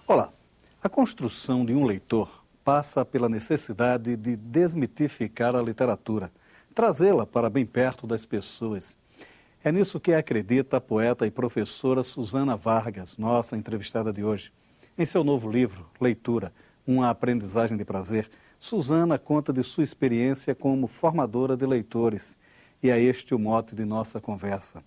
Olá, a construção de um leitor passa pela necessidade de desmitificar a literatura, trazê-la para bem perto das pessoas. É nisso que acredita a poeta e professora Susana Vargas, nossa entrevistada de hoje. Em seu novo livro, Leitura, uma aprendizagem de prazer, Susana conta de sua experiência como formadora de leitores. E é este o mote de nossa conversa.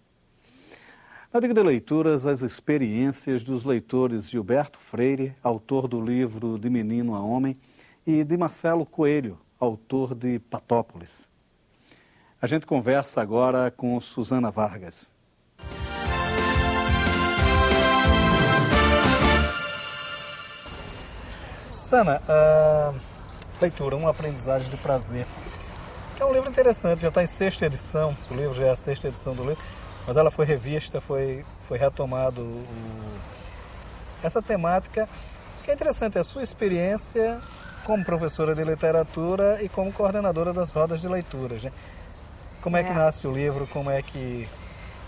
Na Dica de Leituras, as experiências dos leitores Gilberto Freire, autor do livro De Menino a Homem, e de Marcelo Coelho, autor de Patópolis. A gente conversa agora com Susana Vargas. Susana, Leitura, uma aprendizagem de prazer. É um livro interessante, já está em 6ª edição, o livro já é a 6ª edição do livro, mas ela foi revista, foi retomado essa temática, que é interessante, é a sua experiência como professora de literatura e como coordenadora das rodas de leituras, né? Como é que nasce o livro, como é que...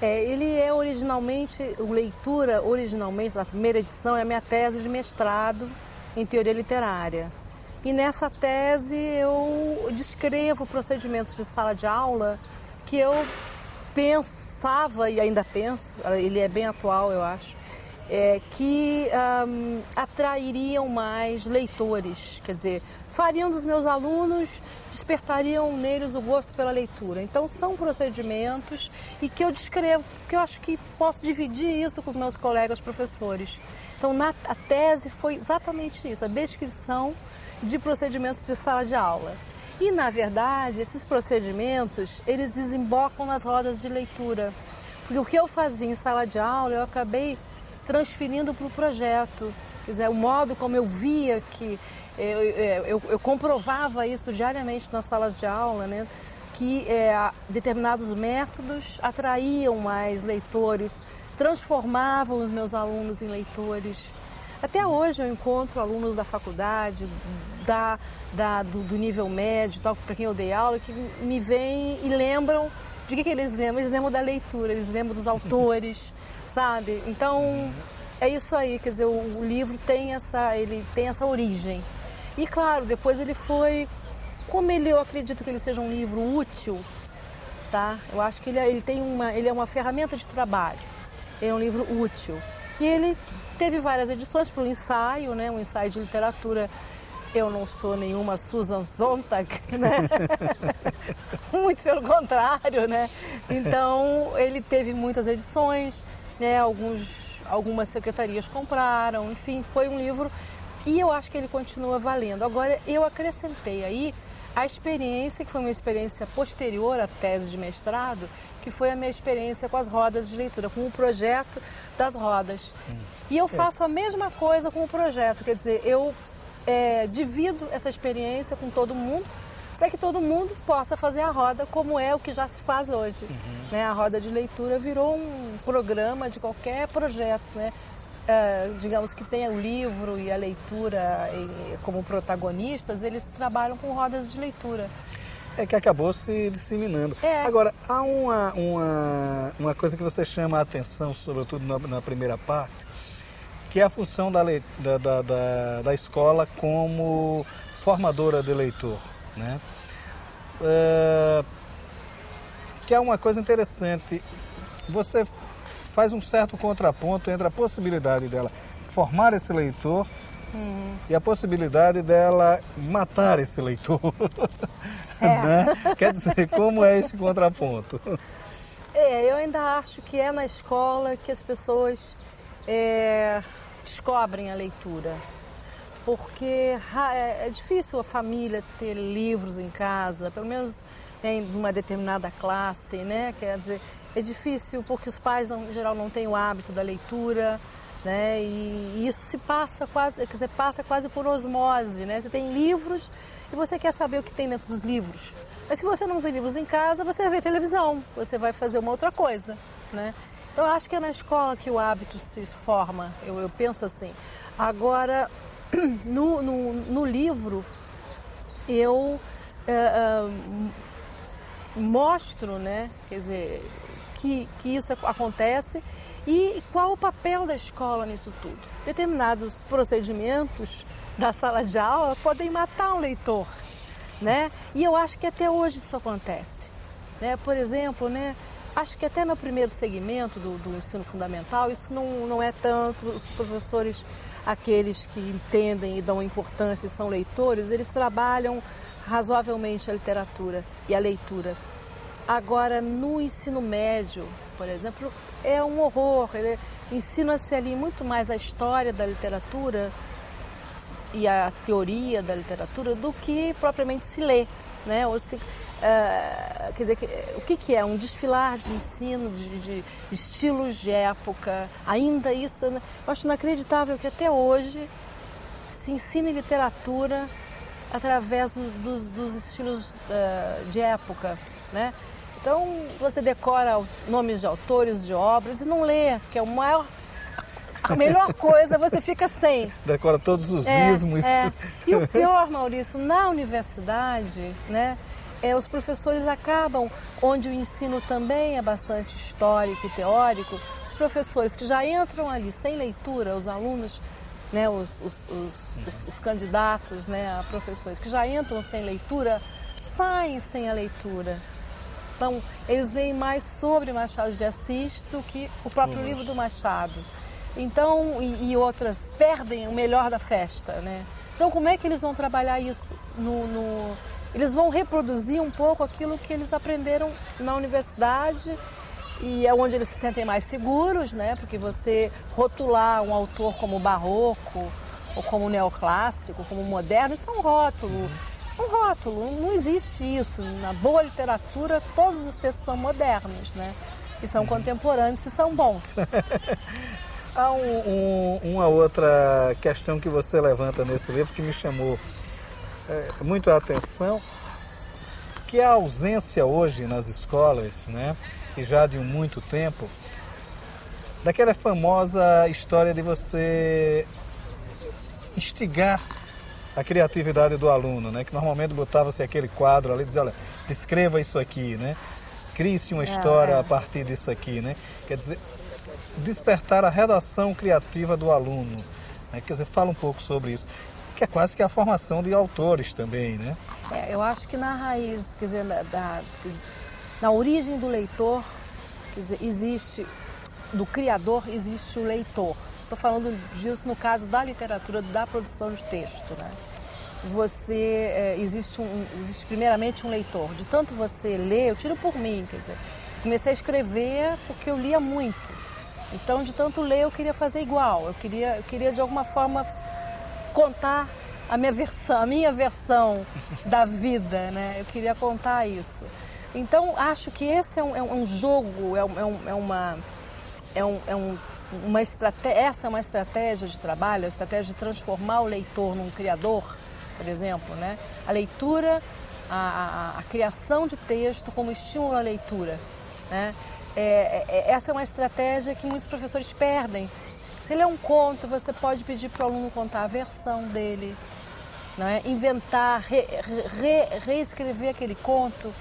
Ele é originalmente, o Leitura, originalmente, na primeira edição, é a minha tese de mestrado em teoria literária. E nessa tese eu descrevo procedimentos de sala de aula que eu pensava e ainda penso, ele é bem atual, eu acho, que atrairiam mais leitores, quer dizer, fariam dos meus alunos, despertariam neles o gosto pela leitura. Então são procedimentos e que eu descrevo, porque eu acho que posso dividir isso com os meus colegas professores. Então a tese foi exatamente isso, a descrição de procedimentos de sala de aula. E, na verdade, esses procedimentos, eles desembocam nas rodas de leitura. Porque o que eu fazia em sala de aula, eu acabei transferindo para o projeto. Quer dizer, o modo como eu via que... Eu comprovava isso diariamente nas salas de aula, né? Que determinados métodos atraíam mais leitores, transformavam os meus alunos em leitores. Até hoje eu encontro alunos da faculdade, do nível médio, para quem eu dei aula, que me veem e lembram, de que eles lembram? Eles lembram da leitura, eles lembram dos autores, sabe? Então, é isso aí, quer dizer, o livro tem essa origem. E claro, depois ele foi, eu acredito que ele seja um livro útil, tá? Eu acho que ele é uma ferramenta de trabalho, ele é um livro útil. E ele teve várias edições para o ensaio, né? Um ensaio de literatura. Eu não sou nenhuma Susan Sontag, né? Muito pelo contrário, né? Então, ele teve muitas edições, né? Algumas secretarias compraram, enfim, foi um livro e eu acho que ele continua valendo. Agora, eu acrescentei aí a experiência, que foi uma experiência posterior à tese de mestrado, que foi a minha experiência com as rodas de leitura, com o projeto das rodas. E eu faço a mesma coisa com o projeto, quer dizer, eu divido essa experiência com todo mundo, para que todo mundo possa fazer a roda como é o que já se faz hoje. Né? A roda de leitura virou um programa de qualquer projeto, né? Digamos que tenha o livro e a leitura como protagonistas, eles trabalham com rodas de leitura. Que acabou se disseminando. Agora, há uma coisa que você chama a atenção, sobretudo na primeira parte, que é a função da escola como formadora de leitor, né? Que é uma coisa interessante. Você faz um certo contraponto entre a possibilidade dela formar esse leitor e a possibilidade dela matar esse leitor. Né? Quer dizer, como é esse contraponto? Eu ainda acho que é na escola que as pessoas descobrem a leitura. Porque é difícil a família ter livros em casa, pelo menos em uma determinada classe, né? Quer dizer, é difícil porque os pais, em geral, não têm o hábito da leitura, né? E isso se passa quase por osmose, né? Você tem livros e você quer saber o que tem dentro dos livros. Mas se você não vê livros em casa, você vai ver televisão, você vai fazer uma outra coisa, né? Então, eu acho que é na escola que o hábito se forma, eu penso assim. Agora, no livro, eu mostro, né, quer dizer, que isso acontece E qual o papel da escola nisso tudo? Determinados procedimentos da sala de aula podem matar um leitor, né? E eu acho que até hoje isso acontece, né? Por exemplo, né? Acho que até no primeiro segmento do ensino fundamental isso não é tanto. Os professores, aqueles que entendem e dão importância e são leitores, eles trabalham razoavelmente a literatura e a leitura. Agora, no ensino médio, por exemplo, é um horror. Ensina-se ali muito mais a história da literatura e a teoria da literatura do que propriamente se lê, né? Ou se, quer dizer, o que é? Um desfilar de ensino, de estilos de época. Ainda isso, eu acho inacreditável que até hoje se ensine literatura através dos estilos de época, né? Então, você decora nomes de autores, de obras e não lê, que é a melhor coisa, você fica sem. Decora todos os ismos. E o pior, Maurício, na universidade, né, os professores acabam, onde o ensino também é bastante histórico e teórico, os professores que já entram ali sem leitura, os alunos, né, os candidatos, né, a professores que já entram sem leitura, saem sem a leitura. Então, eles leem mais sobre Machado de Assis do que o próprio livro do Machado. Então, e outras perdem o melhor da festa, né? Então, como é que eles vão trabalhar isso? Eles vão reproduzir um pouco aquilo que eles aprenderam na universidade e é onde eles se sentem mais seguros, né? Porque você rotular um autor como barroco ou como neoclássico, como moderno, isso é um rótulo. Não existe isso. Na boa literatura, todos os textos são modernos, né? E são contemporâneos e são bons. Há uma outra questão que você levanta nesse livro que me chamou muito a atenção, que é a ausência hoje nas escolas, né? E já de muito tempo, daquela famosa história de você instigar a criatividade do aluno, né? Que normalmente botava-se aquele quadro ali e dizia, olha, descreva isso aqui, né? Crie-se uma história a partir disso aqui, né? Quer dizer, despertar a redação criativa do aluno, né? Quer dizer, fala um pouco sobre isso, que é quase que a formação de autores também, né? Eu acho que na raiz, quer dizer, na origem do leitor, quer dizer, existe, do criador existe o leitor. Estou falando disso no caso da literatura, da produção de texto, né? Existe primeiramente um leitor. De tanto você ler, eu tiro por mim, quer dizer, comecei a escrever porque eu lia muito. Então, de tanto ler, eu queria fazer igual. Eu queria de alguma forma contar a minha versão da vida, né? Eu queria contar isso. Então, acho que esse é um jogo, essa é uma estratégia de trabalho, a estratégia de transformar o leitor num criador, por exemplo, né? A leitura, a criação de texto como estímulo à leitura, né? Essa é uma estratégia que muitos professores perdem. Se ele é um conto, você pode pedir para o aluno contar a versão dele, né? Inventar, reescrever aquele conto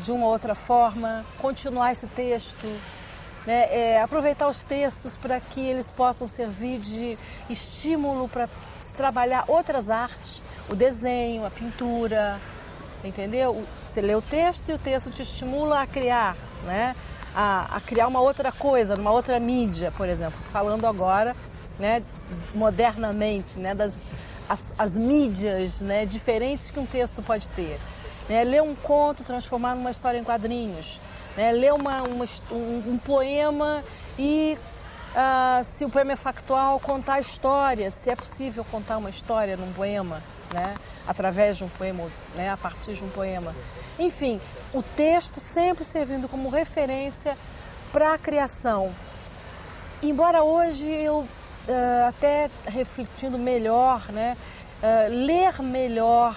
de uma outra forma, continuar esse texto, né? Aproveitar os textos para que eles possam servir de estímulo para trabalhar outras artes, o desenho, a pintura, entendeu? Você lê o texto e o texto te estimula a criar, né? A criar uma outra coisa, uma outra mídia, por exemplo. Falando agora, né, modernamente, né, as mídias, né, diferentes que um texto pode ter. Né? Ler um conto, transformar numa história em quadrinhos. Né? Ler um poema e, se o poema é factual, contar a história, se é possível contar uma história num poema, né? Através de um poema, né? A partir de um poema. Enfim, o texto sempre servindo como referência para a criação. Embora hoje eu, até refletindo melhor, né? Ler melhor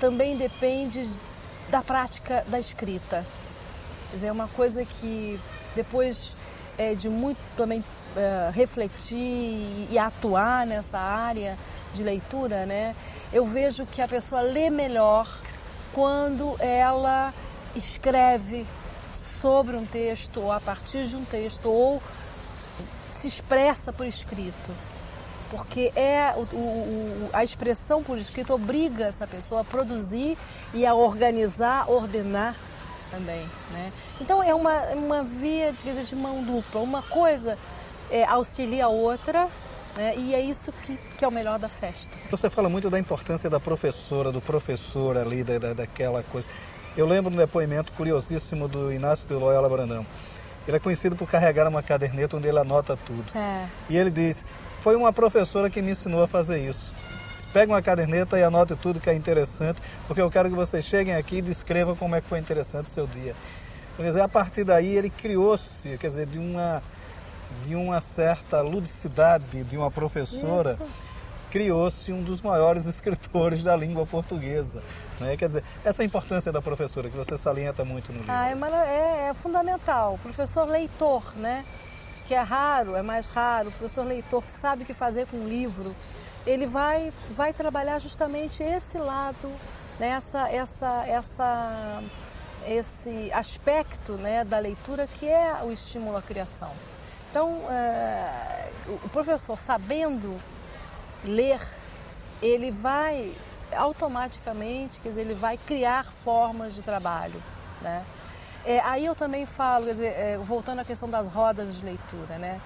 também depende da prática da escrita. Quer dizer, é uma coisa que depois de muito também refletir e atuar nessa área de leitura, né? Eu vejo que a pessoa lê melhor quando ela escreve sobre um texto, ou a partir de um texto, ou se expressa por escrito. Porque a expressão por escrito obriga essa pessoa a produzir e a organizar, ordenar também, né? Então é uma via de mão dupla, uma coisa auxilia a outra, né? E é isso que é o melhor da festa. Você fala muito da importância da professora, do professor ali, daquela coisa. Eu lembro de um depoimento curiosíssimo do Inácio de Loyola Brandão. Ele é conhecido por carregar uma caderneta onde ele anota tudo. E ele diz, foi uma professora que me ensinou a fazer isso. Pega uma caderneta e anote tudo que é interessante, porque eu quero que vocês cheguem aqui e descrevam como é que foi interessante o seu dia. Quer dizer, a partir daí ele criou-se, quer dizer, de uma certa ludicidade de uma professora, criou-se um dos maiores escritores da língua portuguesa. Né? Quer dizer, essa importância da professora, que você salienta muito no livro. É fundamental. O professor leitor, né? Que é raro, é mais raro. O professor leitor que sabe o que fazer com um livro, ele vai trabalhar justamente esse lado, né? Esse aspecto, né, da leitura, que é o estímulo à criação. Então, o professor, sabendo ler, ele vai automaticamente, quer dizer, ele vai criar formas de trabalho, né? Aí eu também falo, quer dizer, voltando à questão das rodas de leitura, né?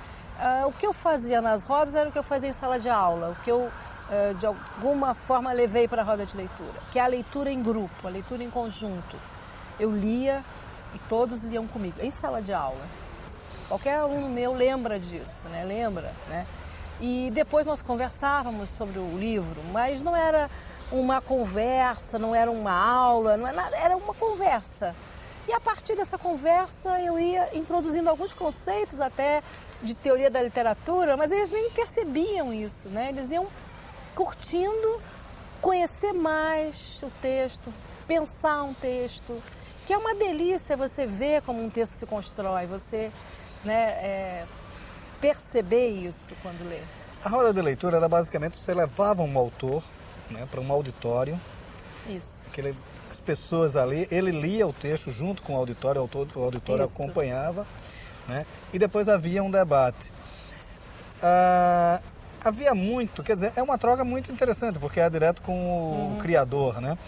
O que eu fazia nas rodas era o que eu fazia em sala de aula, o que eu, de alguma forma, levei para a roda de leitura, que é a leitura em grupo, a leitura em conjunto. Eu lia e todos liam comigo, em sala de aula. Qualquer aluno meu lembra disso, né? Lembra, né? E depois nós conversávamos sobre o livro, mas não era uma conversa, não era uma aula, não era nada, era uma conversa. E a partir dessa conversa eu ia introduzindo alguns conceitos até de teoria da literatura, mas eles nem percebiam isso, né? Eles iam curtindo, conhecer mais o texto, pensar um texto, que é uma delícia você ver como um texto se constrói, você, né, perceber isso quando lê. A roda de leitura era basicamente você levava um autor, né, para um auditório. Isso. As pessoas ali, ele lia o texto junto com o auditório Isso. acompanhava, né, e depois havia um debate. Havia muito, quer dizer, é uma troca muito interessante, porque é direto com o criador, né?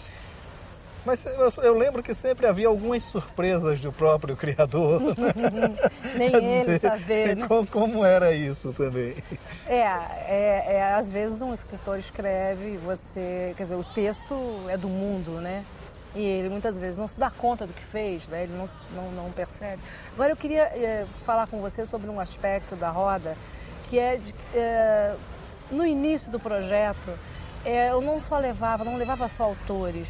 Mas eu lembro que sempre havia algumas surpresas do próprio criador. Nem ele saber, né? Como era isso também? Às vezes um escritor escreve, quer dizer, o texto é do mundo, né? E ele muitas vezes não se dá conta do que fez, né? Ele não percebe. Agora eu queria falar com você sobre um aspecto da roda, que no início do projeto, eu não levava só autores.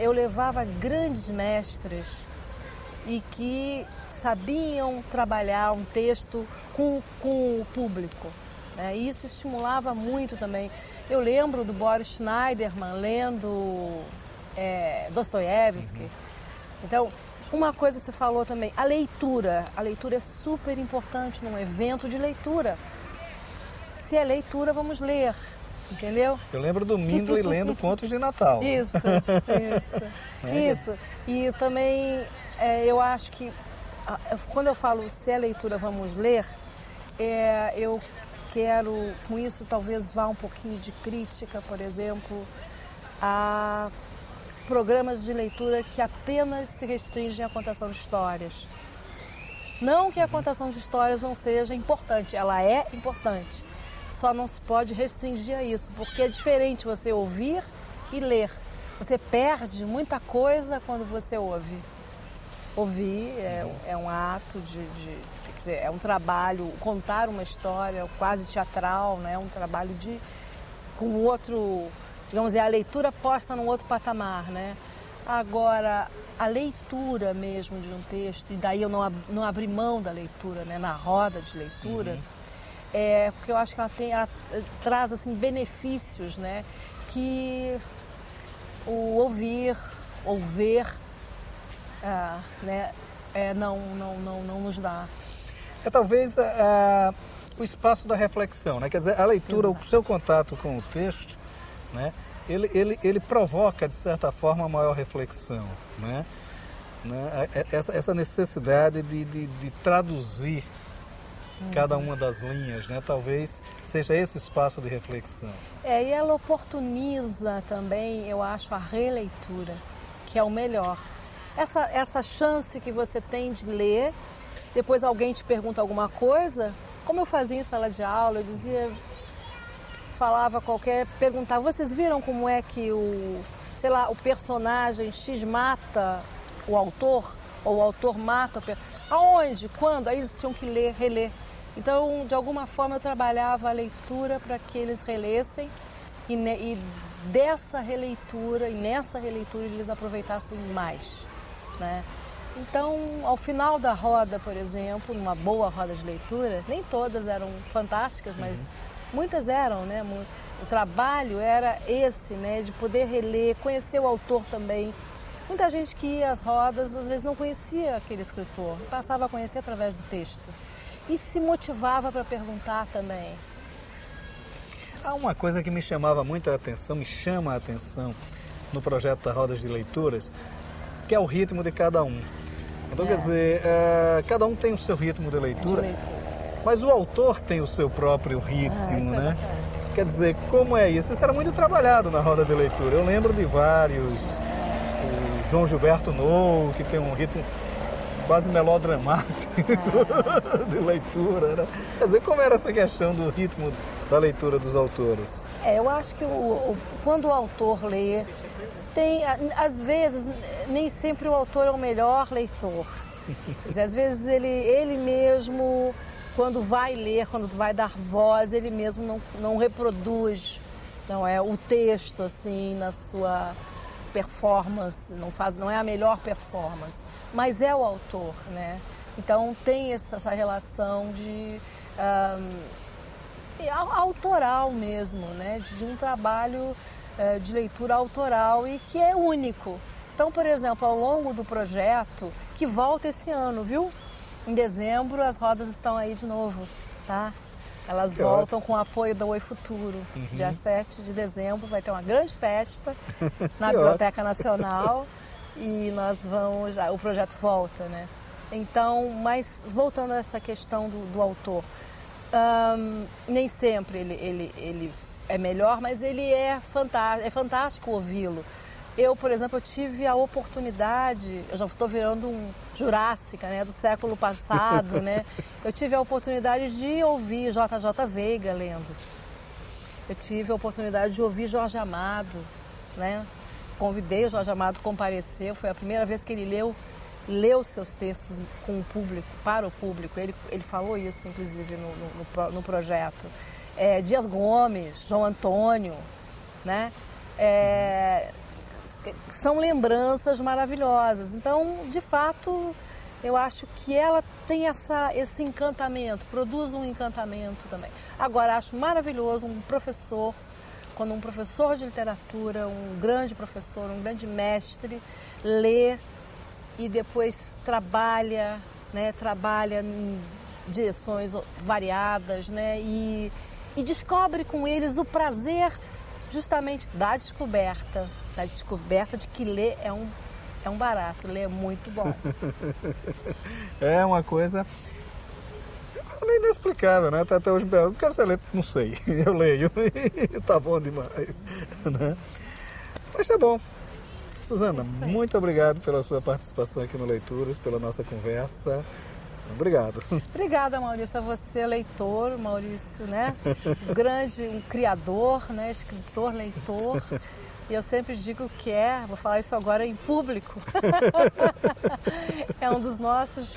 Eu levava grandes mestres e que sabiam trabalhar um texto com o público, né? E isso estimulava muito também. Eu lembro do Boris Schneiderman lendo Dostoiévski. Então, uma coisa que você falou também, a leitura é super importante num evento de leitura. Se é leitura, vamos ler. Entendeu? Eu lembro do Mindley lendo contos de Natal. Isso. E também eu acho que quando eu falo se é leitura, vamos ler, eu quero, com isso, talvez vá um pouquinho de crítica, por exemplo, a programas de leitura que apenas se restringem à contação de histórias. Não que a contação de histórias não seja importante, ela é importante. Só não se pode restringir a isso, porque é diferente você ouvir e ler. Você perde muita coisa quando você ouve. Ouvir é um ato quer dizer, é um trabalho, contar uma história quase teatral, né? Um trabalho com outro, digamos, a leitura posta num outro patamar, né? Agora, a leitura mesmo de um texto, e daí eu não abri mão da leitura, né? Na roda de leitura, porque eu acho que ela traz assim, benefícios, né? Que o ouvir, né? Não nos dá. Talvez o espaço da reflexão, né? Quer dizer, a leitura, exato, o seu contato com o texto, né? Ele provoca, de certa forma, a maior reflexão, né? né? Essa necessidade de traduzir cada uma das linhas, né? Talvez seja esse espaço de reflexão. E ela oportuniza também, eu acho, a releitura, que é o melhor. Essa chance que você tem de ler, depois alguém te pergunta alguma coisa, como eu fazia em sala de aula, eu dizia, falava perguntava, vocês viram como é que o personagem X mata o autor, ou o autor mata o personagem? Aonde? Quando? Aí eles tinham que ler, reler. Então, de alguma forma, eu trabalhava a leitura para que eles relessem e nessa releitura eles aproveitassem mais, né? Então, ao final da roda, por exemplo, numa boa roda de leitura, nem todas eram fantásticas, mas muitas eram, né? O trabalho era esse, né? De poder reler, conhecer o autor também. Muita gente que ia às rodas, às vezes não conhecia aquele escritor, passava a conhecer através do texto. E se motivava para perguntar também. Há uma coisa que me chamava muito a atenção, me chama a atenção no projeto das rodas de leituras, que é o ritmo de cada um. Então, quer dizer, cada um tem o seu ritmo de leitura, mas o autor tem o seu próprio ritmo, né? Quer dizer, como é isso? Isso era muito trabalhado na roda de leitura. Eu lembro de vários, o João Gilberto Nou, que tem um ritmo quase melodramático de leitura, né? Quer dizer, como era essa questão do ritmo da leitura dos autores? Eu acho que quando o autor lê, às vezes, nem sempre o autor é o melhor leitor. Às vezes ele mesmo, quando vai ler, quando vai dar voz, ele mesmo não reproduz o texto assim na sua performance, não é a melhor performance. Mas é o autor, né? Então tem essa relação de autoral mesmo, né? De um trabalho de leitura autoral e que é único. Então, por exemplo, ao longo do projeto, que volta esse ano, viu? Em dezembro as rodas estão aí de novo, tá? Elas voltam com o apoio da Oi Futuro. Dia 7 de dezembro vai ter uma grande festa na Biblioteca Nacional. E o projeto volta, né? Então, mas voltando a essa questão do autor, nem sempre ele é melhor, mas ele é fantástico ouvi-lo. Eu, por exemplo, eu tive a oportunidade, eu já estou virando um Jurássica, né, do século passado, né? Eu tive a oportunidade de ouvir J.J. Veiga lendo. Eu tive a oportunidade de ouvir Jorge Amado, né? Convidei o Jorge Amado, compareceu, foi a primeira vez que ele leu seus textos com o público, para o público. Ele falou isso, inclusive, no projeto. Dias Gomes, João Antônio, né? São lembranças maravilhosas. Então, de fato, eu acho que ela tem esse encantamento, produz um encantamento também. Agora, acho maravilhoso quando um professor de literatura, um grande professor, um grande mestre, lê e depois trabalha em direções variadas, né? E descobre com eles o prazer justamente da descoberta de que ler é um barato, ler é muito bom. É uma coisa inexplicável, né? Até hoje, por que você lê? Não sei, eu leio e tá bom demais, né? Mas tá bom. Suzana, muito obrigado pela sua participação aqui no Leituras, pela nossa conversa. Obrigado. Obrigada, Maurício, a você, leitor, Maurício, né? Um criador, né? Escritor, leitor. E eu sempre digo que vou falar isso agora em público, é um dos nossos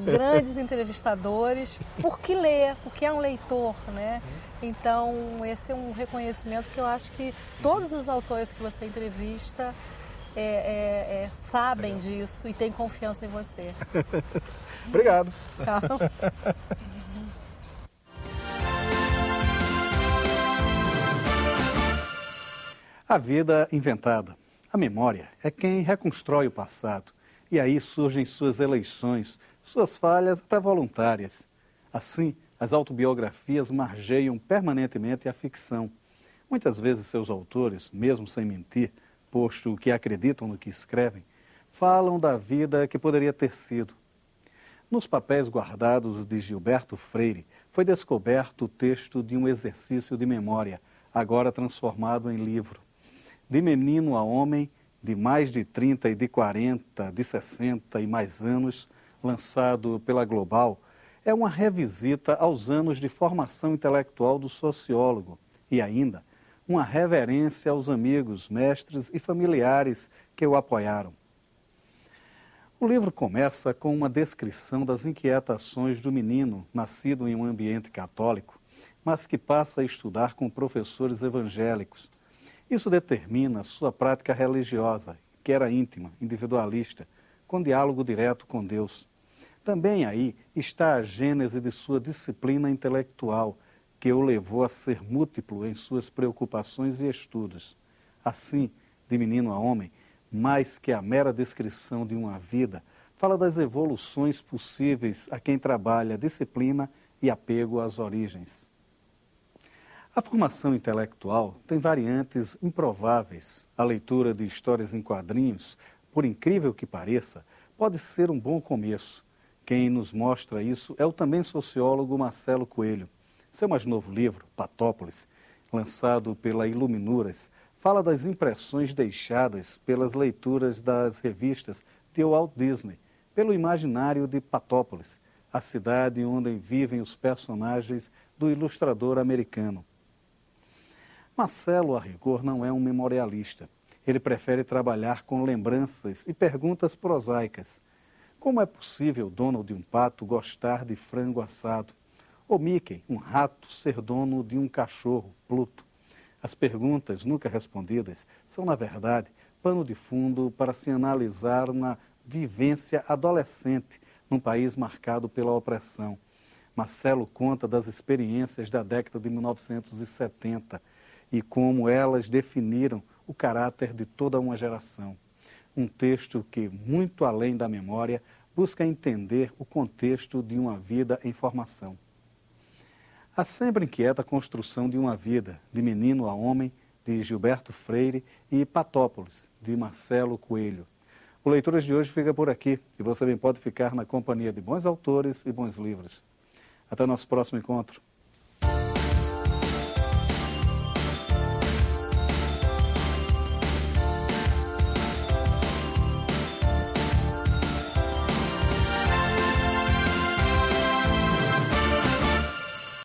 grandes entrevistadores, porque lê, porque é um leitor, né? Então, esse é um reconhecimento que eu acho que todos os autores que você entrevista sabem disso e têm confiança em você. Obrigado. Tchau. A vida inventada. A memória é quem reconstrói o passado. E aí surgem suas eleições, suas falhas até voluntárias. Assim, as autobiografias margeiam permanentemente a ficção. Muitas vezes seus autores, mesmo sem mentir, posto que acreditam no que escrevem, falam da vida que poderia ter sido. Nos papéis guardados de Gilberto Freire, foi descoberto o texto de um exercício de memória, agora transformado em livro. De menino a homem, de mais de 30 e de 40, de 60 e mais anos, lançado pela Global, é uma revisita aos anos de formação intelectual do sociólogo e ainda uma reverência aos amigos, mestres e familiares que o apoiaram. O livro começa com uma descrição das inquietações do menino, nascido em um ambiente católico, mas que passa a estudar com professores evangélicos. Isso determina sua prática religiosa, que era íntima, individualista, com diálogo direto com Deus. Também aí está a gênese de sua disciplina intelectual, que o levou a ser múltiplo em suas preocupações e estudos. Assim, de menino a homem, mais que a mera descrição de uma vida, fala das evoluções possíveis a quem trabalha disciplina e apego às origens. A formação intelectual tem variantes improváveis. A leitura de histórias em quadrinhos, por incrível que pareça, pode ser um bom começo. Quem nos mostra isso é o também sociólogo Marcelo Coelho. Seu mais novo livro, Patópolis, lançado pela Iluminuras, fala das impressões deixadas pelas leituras das revistas de Walt Disney, pelo imaginário de Patópolis, a cidade onde vivem os personagens do ilustrador americano. Marcelo, a rigor, não é um memorialista. Ele prefere trabalhar com lembranças e perguntas prosaicas. Como é possível Donald um pato gostar de frango assado? Ou Mickey, um rato, ser dono de um cachorro, Pluto? As perguntas nunca respondidas são, na verdade, pano de fundo para se analisar na vivência adolescente num país marcado pela opressão. Marcelo conta das experiências da década de 1970 e como elas definiram o caráter de toda uma geração. Um texto que, muito além da memória, busca entender o contexto de uma vida em formação. A sempre inquieta construção de uma vida, de menino a homem, de Gilberto Freire, e Patópolis, de Marcelo Coelho. O Leituras de hoje fica por aqui e você bem pode ficar na companhia de bons autores e bons livros. Até o nosso próximo encontro.